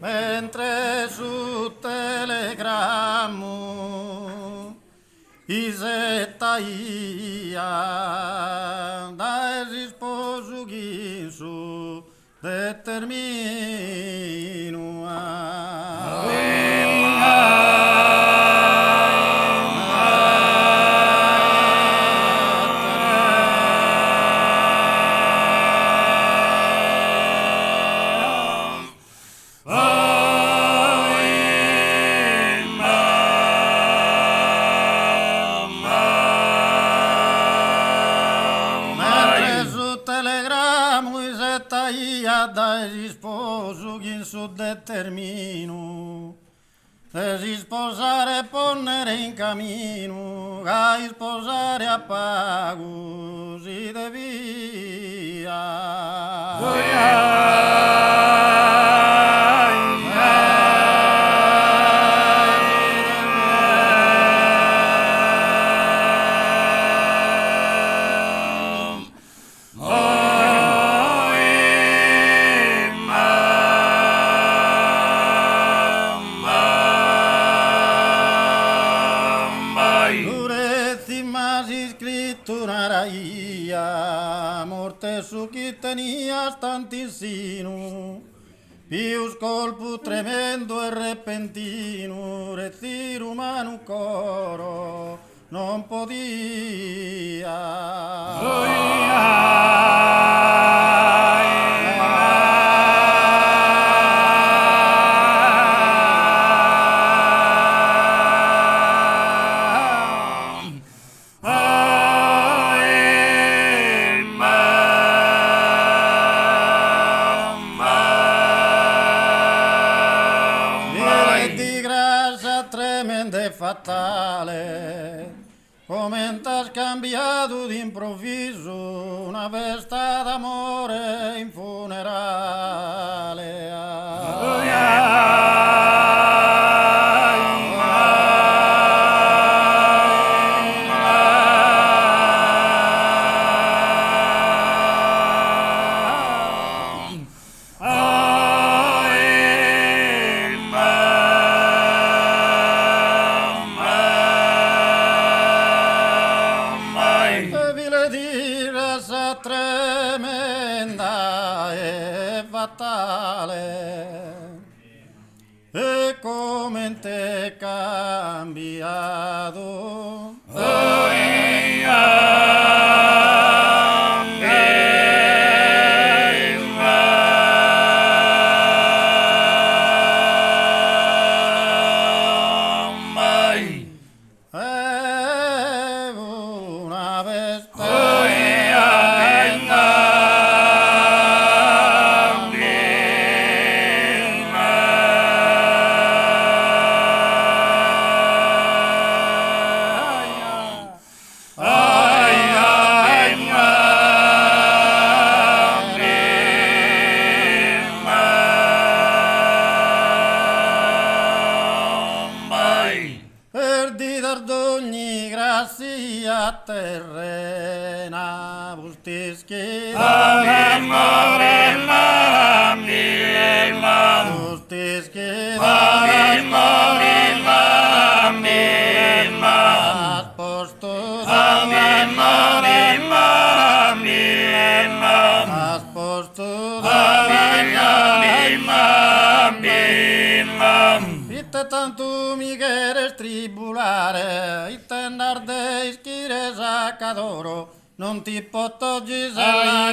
mentre su telegrammo i settaia dai risposo chi su determino dai risposo che in su determino desi sposare e ponere in cammino che sposare a pago si devia morte su chi tenia tantissimo più colpo tremendo e repentino retiro umano coro non podia fatale come t'ha scambiato d'improvviso una festa d'amore in funerale tremenda e fatale e come te cambiato una veste d'ogni grazia terrena bustischi bustischi asposto Itte tanto mi quieres tribulare, itte narde ischire saccadoro, non ti posso gisella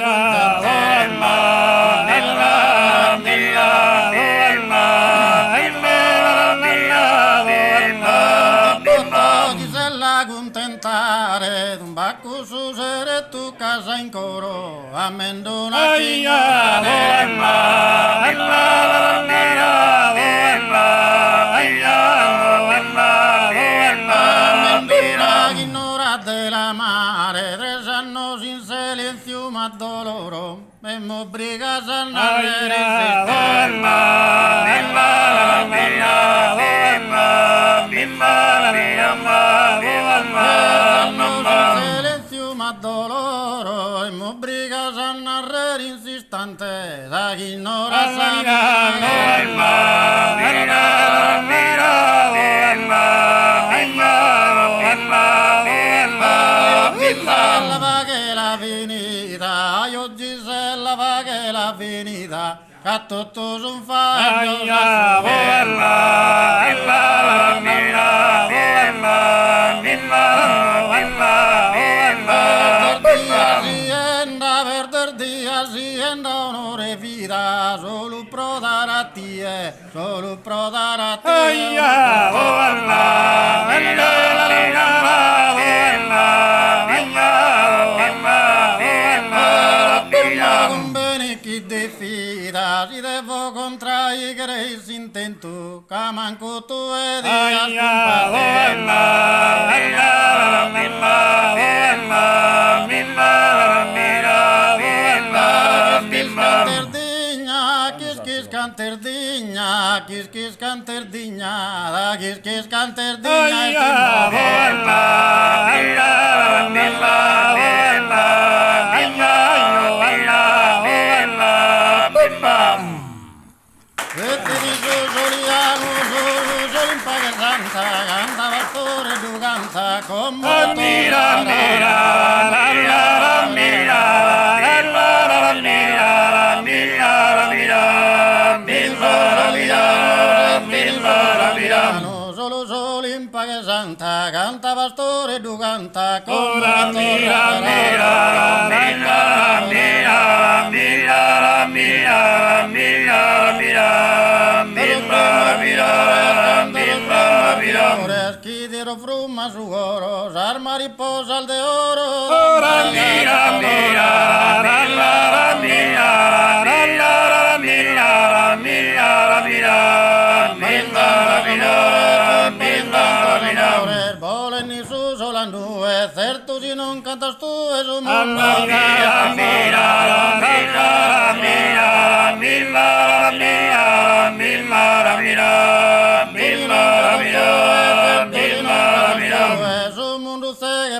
contentare, un bacco su sere tu casa in coro, ammendo una della mare, 3 anni in silenzio ma doloro, e m'obbliga a andare silenzio ma doloro, e m'obbliga a narrare insistente, da chi non sa a tutto un faglio perder día siendo onore vida solo pro dar a ti solo pro dar a ti chi defida si devo contraigere il intento che manco tu e Canterdigna, quis canterdigna, da quis canta pastore tu canta come mira, solo in paga santa canta pastore tu canta come Schidero frumma su oro, s'arma riposa al de oro. Ora mira, volen ni su solan due, certo si non cantas tu e su mondo.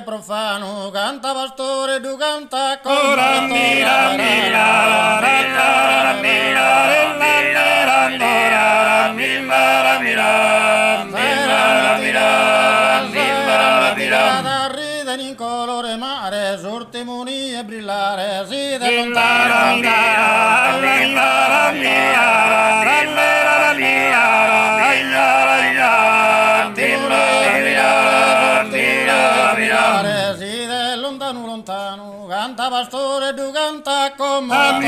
Profano, canta pastore, tu canta con riden in colore mare, sortimoni e brillare, si lontano, canta pastore, tu canta come